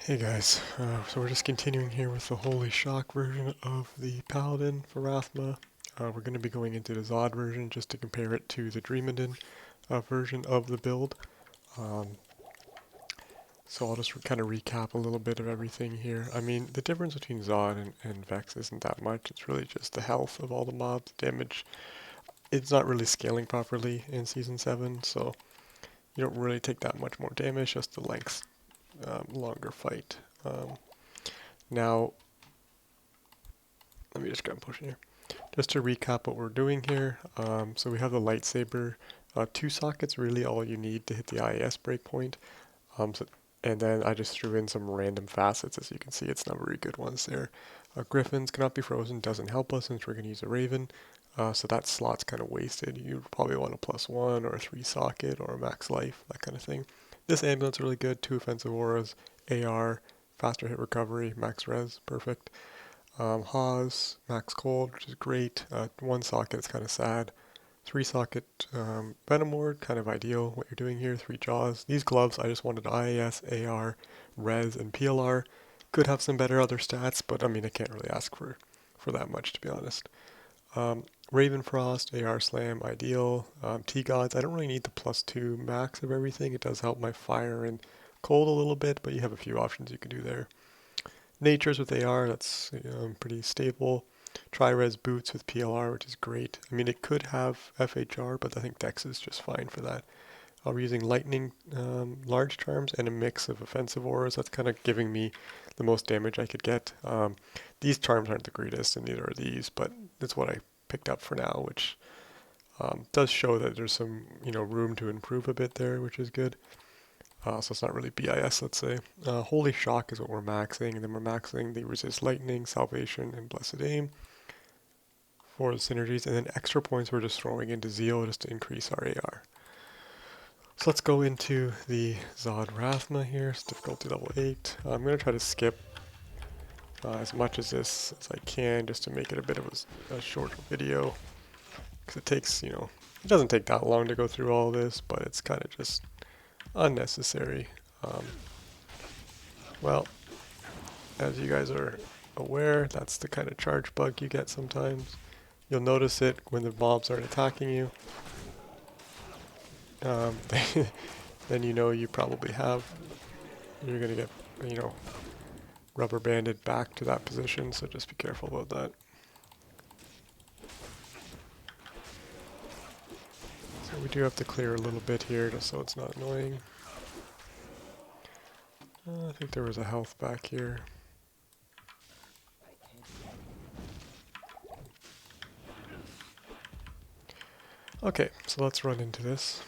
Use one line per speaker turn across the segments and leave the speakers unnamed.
Hey guys, so we're just continuing here with the Holy Shock version of the Paladin for Rathma. We're going to be going into the Zod version just to compare it to the Dreamadin version of the build. Um, so I'll just kind of recap a little bit of everything here. I mean, the difference between Zod and Vex isn't that much. It's really just the health of all the mobs, damage. It's not really scaling properly in Season 7, so you don't really take that much more damage, just the length, longer fight. Now, let me just grab pushing here. Just to recap what we're doing here, so we have the lightsaber, 2 sockets really all you need to hit the IAS breakpoint, and then I just threw in some random facets. As you can see, it's not very good ones there. Griffins cannot be frozen, doesn't help us since we're going to use a Raven, so that slot's kind of wasted. You probably want a +1 or a 3 socket or a max life, that kind of thing. This ambulance is really good, 2 offensive auras, AR, faster hit recovery, max res, perfect. Haws, max cold, which is great. 1 socket is kind of sad. 3 socket Venom Ward, kind of ideal what you're doing here. 3 jaws. These gloves, I just wanted IAS, AR, res, and PLR. Could have some better other stats, but I mean, I can't really ask for that much, to be honest. Raven Frost, AR Slam, ideal. T-Gods, I don't really need the +2 max of everything. It does help my fire and cold a little bit, but you have a few options you can do there. Natures with AR, that's pretty stable. Tri-res boots with PLR, which is great. I mean, it could have FHR, but I think Dex is just fine for that. I'll be using lightning large charms and a mix of offensive auras. That's kind of giving me the most damage I could get. These charms aren't the greatest, and neither are these, but that's what I picked up for now, which does show that there's some room to improve a bit there, which is good. So it's not really BIS, let's say. Holy Shock is what we're maxing, and then we're maxing the Resist Lightning, Salvation, and Blessed Aim for the synergies, and then extra points we're just throwing into Zeal just to increase our AR. So let's go into the Zod Rathma here. It's difficulty level 8. I'm going to try to skip as much as this as I can just to make it a bit of a short video, because it takes, it doesn't take that long to go through all this, but it's kind of just unnecessary. Well, as you guys are aware, that's the kind of charge bug you get sometimes. You'll notice it when the mobs aren't attacking you. Then you probably you're gonna get, rubber banded back to that position, so just be careful about that. So we do have to clear a little bit here just so it's not annoying. I think there was a health back here. Okay, so let's run into this.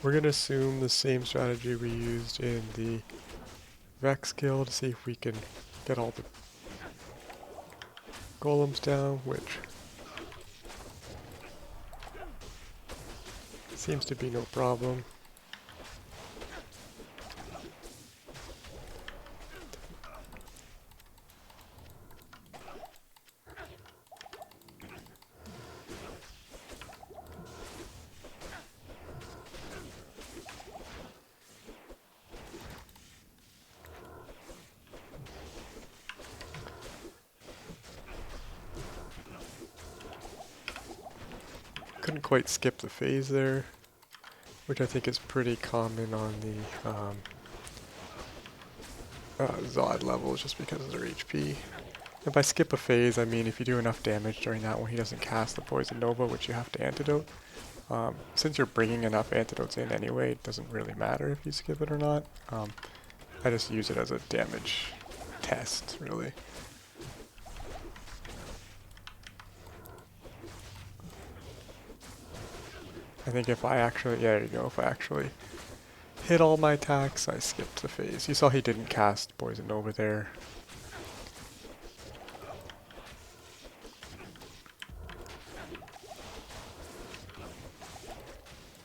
We're going to assume the same strategy we used in the Vex kill to see if we can get all the golems down, which seems to be no problem. Couldn't quite skip the phase there, which I think is pretty common on the Zod levels just because of their HP. If I skip a phase, I mean if you do enough damage during that one, he doesn't cast the Poison Nova, which you have to antidote. Since you're bringing enough antidotes in anyway, it doesn't really matter if you skip it or not. I just use it as a damage test, really. I think if I actually, yeah, there you go, if I actually hit all my attacks, I skipped the phase. You saw he didn't cast Poison Nova there.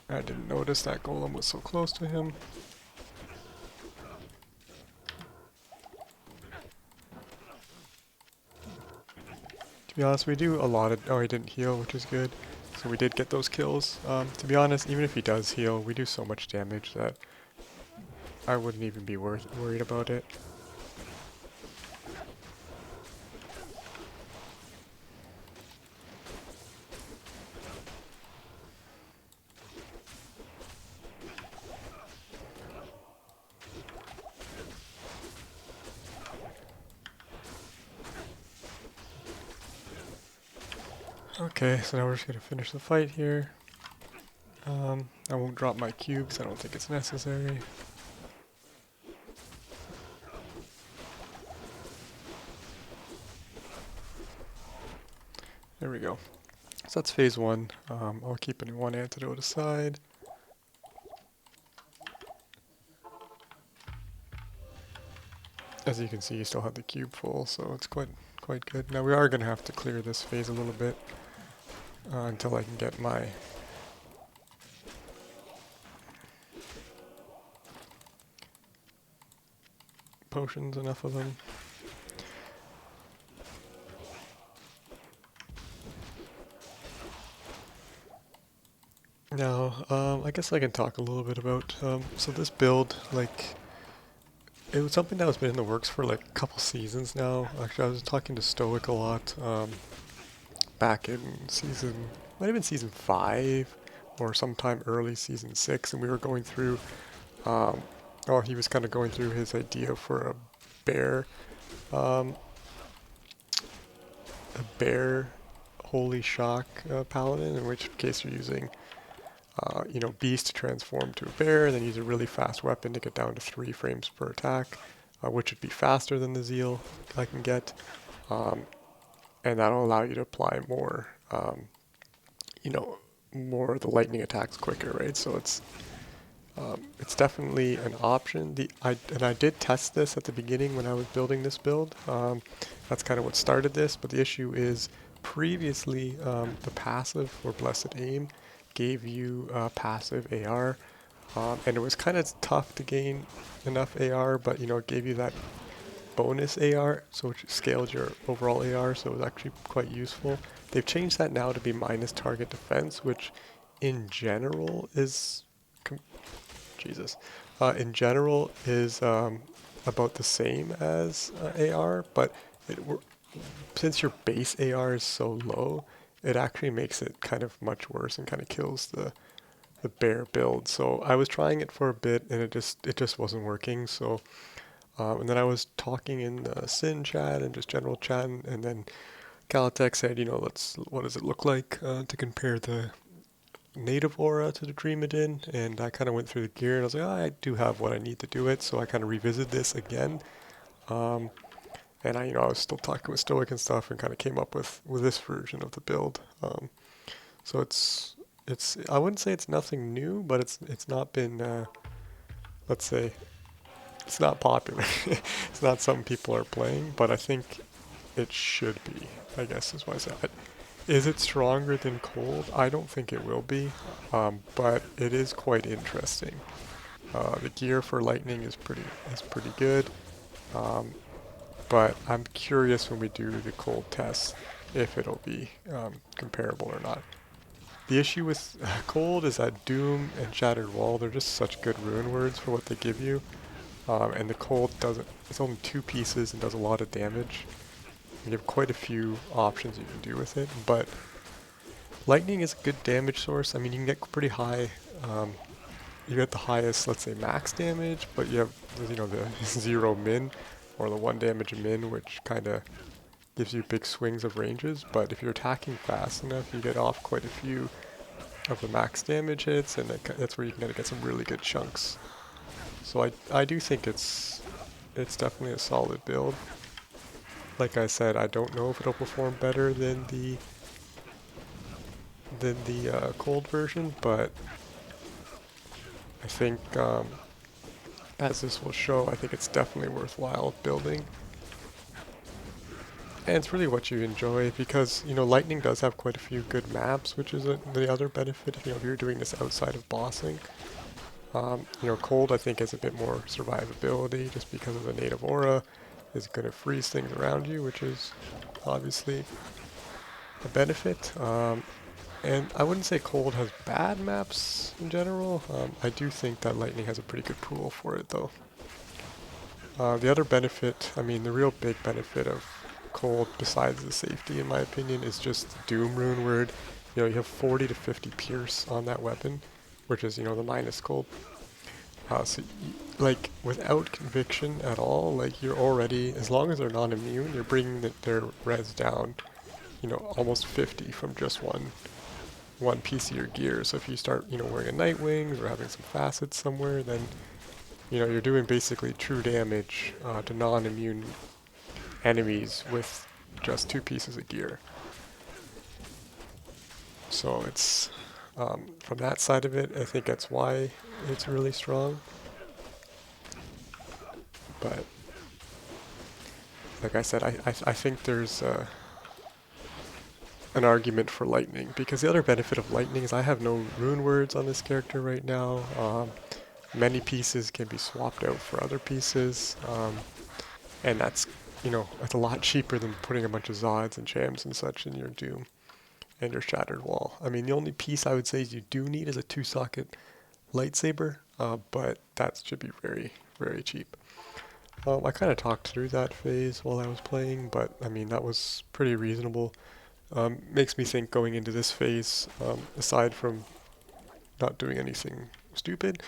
I didn't notice that golem was so close to him. To be honest, we do a lot of, oh, he didn't heal, which is good. So we did get those kills. To be honest, even if he does heal, we do so much damage that I wouldn't even be worried about it. Okay, so now we're just going to finish the fight here. I won't drop my cubes, I don't think it's necessary. There we go. So that's phase one. I'll keep one antidote aside. As you can see, you still have the cube full, so it's quite good. Now we are going to have to clear this phase a little bit until I can get my potions, enough of them. Now, I guess I can talk a little bit about, so this build, like, it was something that has been in the works for like a couple seasons now. Actually, I was talking to Stoic a lot back in might have been season 5 or sometime early season 6, and we were going through, he was kind of going through his idea for um, a bear holy shock paladin, in which case you're using beast to transform to a bear, and then use a really fast weapon to get down to 3 frames per attack, which would be faster than the zeal I can get, and that'll allow you to apply more, more of the lightning attacks quicker, right? So it's definitely an option. I did test this at the beginning when I was building this build. That's kind of what started this, but the issue is previously the passive for Blessed Aim gave you passive AR, and it was kind of tough to gain enough AR, but it gave you that bonus AR, so it scaled your overall AR, so it was actually quite useful. They've changed that now to be minus target defense, which in general is in general is about the same as AR, but since your base AR is so low, it actually makes it kind of much worse and kind of kills the bear build. So I was trying it for a bit, and it just wasn't working. So and then I was talking in the Sin chat and just general chat, and then Kalatek said, what does it look like to compare the native aura to the Dreamadin? And I kind of went through the gear, and I was like, I do have what I need to do it. So I kind of revisited this again. And I was still talking with Stoic and stuff, and kind of came up with this version of the build. So it's I wouldn't say it's nothing new, but it's not been let's say it's not popular. It's not something people are playing, but I think it should be, I guess is what I said. Is it stronger than cold? I don't think it will be, but it is quite interesting. The gear for lightning is pretty good. But I'm curious when we do the cold test if it'll be comparable or not. The issue with cold is that Doom and Shattered Wall, they're just such good rune words for what they give you. And the cold it's only 2 pieces and does a lot of damage. You have quite a few options you can do with it, but lightning is a good damage source. I mean, you can get pretty high, you get the highest, let's say, max damage, but you have, the 0 min, or the 1 damage min, which kind of gives you big swings of ranges. But if you're attacking fast enough, you get off quite a few of the max damage hits, and that's where you can get some really good chunks. So I do think it's definitely a solid build. Like I said, I don't know if it'll perform better than the cold version, but I think as this will show, I think it's definitely worthwhile building. And it's really what you enjoy, because lightning does have quite a few good maps, which is the other benefit if you're doing this outside of bossing. Cold I think has a bit more survivability just because of the native aura is going to freeze things around you, which is obviously a benefit. And I wouldn't say cold has bad maps in general. I do think that lightning has a pretty good pool for it though. The other benefit, I mean the real big benefit of cold besides the safety in my opinion is just the doom rune word. You know, you have 40 to 50 pierce on that weapon, which is, you know, the minus cold. So like without conviction at all, like you're already, as long as they're non-immune, you're bringing their res down, you know, almost 50 from just one piece of your gear. So if you start, you know, wearing a night wings or having some facets somewhere, then, you know, you're doing basically true damage to non-immune enemies with just 2 pieces of gear. So it's, from that side of it, I think that's why it's really strong. But like I said, I think there's an argument for lightning, because the other benefit of lightning is I have no rune words on this character right now. Many pieces can be swapped out for other pieces, and that's, you know, it's a lot cheaper than putting a bunch of Zods and Chams and such in your Doom and your Shattered Wall. I mean, the only piece I would say you do need is a 2-socket lightsaber, but that should be very, very cheap. I kind of talked through that phase while I was playing, but I mean, that was pretty reasonable. Makes me think going into this phase, aside from not doing anything stupid,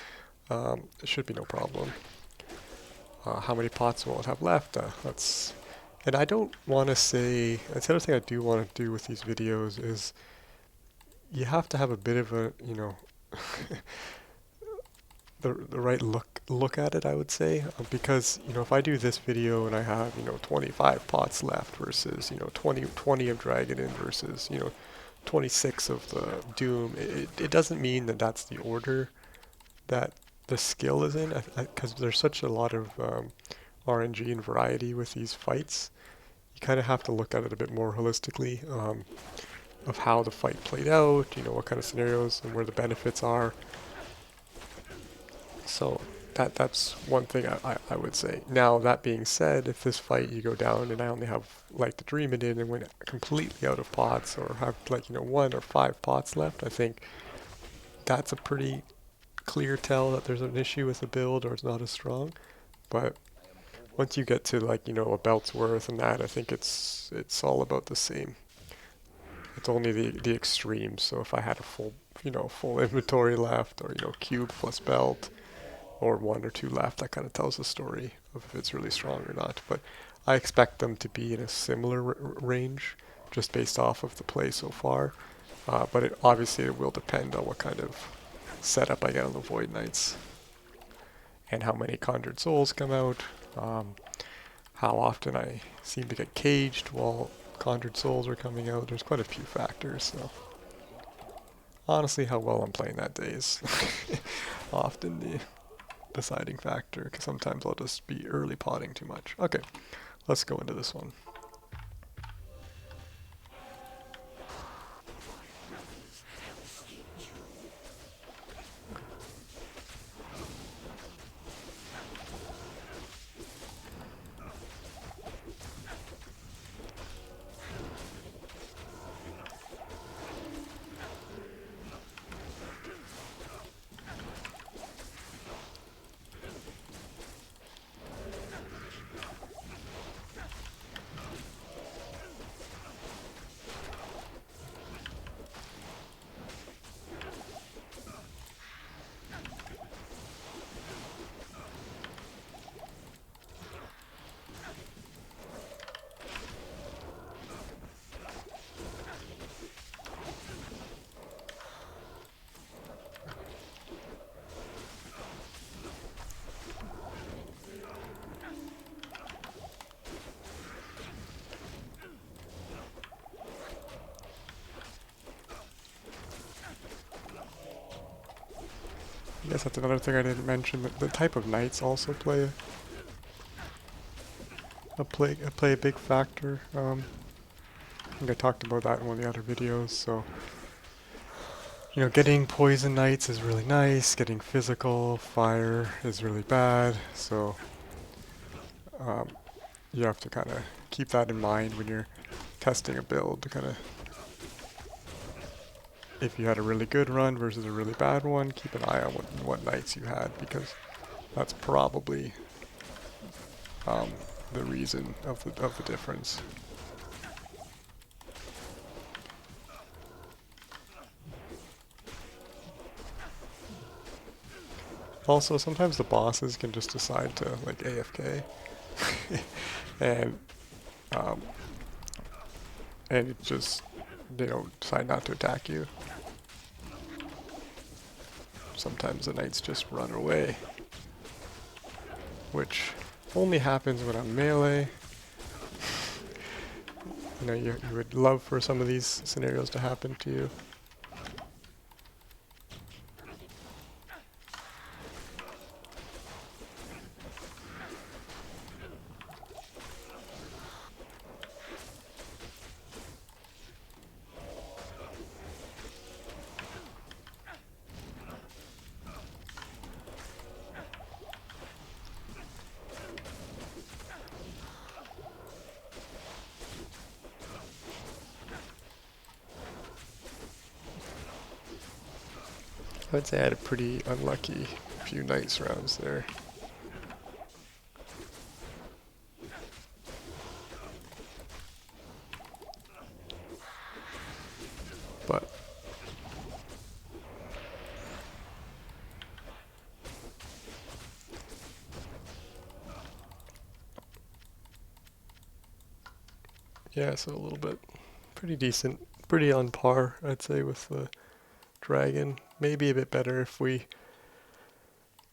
it should be no problem. How many pots will it have left? And I don't want to say, that's the other thing I do want to do with these videos is you have to have a bit of a, you know, the right look at it, I would say, because, you know, if I do this video and I have, you know, 25 pots left versus, you know, 20 of Dragon in versus, you know, 26 of the Doom, it doesn't mean that that's the order that the skill is in, because there's such a lot of RNG and variety with these fights. You kind of have to look at it a bit more holistically, of how the fight played out, you know, what kind of scenarios and where the benefits are. So that's one thing I would say. Now, that being said, if this fight you go down and I only have like the Dream It in and went completely out of pots, or have like, you know, 1 or 5 pots left, I think that's a pretty clear tell that there's an issue with the build or it's not as strong. But once you get to like, you know, a belt's worth and that, I think it's all about the same. It's only the extremes. So if I had a full, you know, full inventory left, or, you know, cube plus belt, or 1 or 2 left, that kind of tells the story of if it's really strong or not. But I expect them to be in a similar range, just based off of the play so far. But obviously it will depend on what kind of setup I get on the Void Knights, and how many Conjured Souls come out, how often I seem to get caged while Conjured Souls are coming out. There's quite a few factors, so honestly how well I'm playing that day is often the deciding factor, because sometimes I'll just be early potting too much. Okay, let's go into this one. I guess that's another thing I didn't mention. The type of knights also play a big factor. I think I talked about that in one of the other videos. So, you know, getting poison knights is really nice. Getting physical fire is really bad. So you have to kind of keep that in mind when you're testing a build, to kind of if you had a really good run versus a really bad one, keep an eye on what knights you had, because that's probably the reason of the difference. Also, sometimes the bosses can just decide to like AFK, and um, and it just they don't decide not to attack you. Sometimes the knights just run away, which only happens when I'm melee. You know, you would love for some of these scenarios to happen to you. I'd say I had a pretty unlucky few knights rounds there. But yeah, so a little bit pretty decent, pretty on par, I'd say, with the dragon. Maybe a bit better if we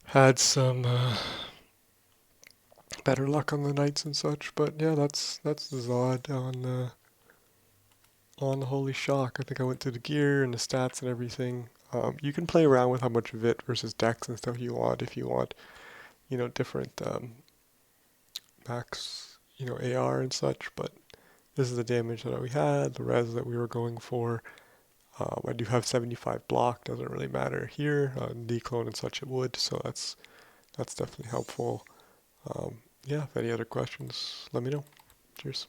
had some better luck on the knights and such. But yeah, that's the Zod on the Holy Shock. I think I went through the gear and the stats and everything. You can play around with how much Vit versus Dex and stuff you want if you want, you know, different max, you know, AR and such. But this is the damage that we had, the res that we were going for. I do have 75 block, doesn't really matter here. Declone and such it would, so that's definitely helpful. Yeah, if any other questions, let me know. Cheers.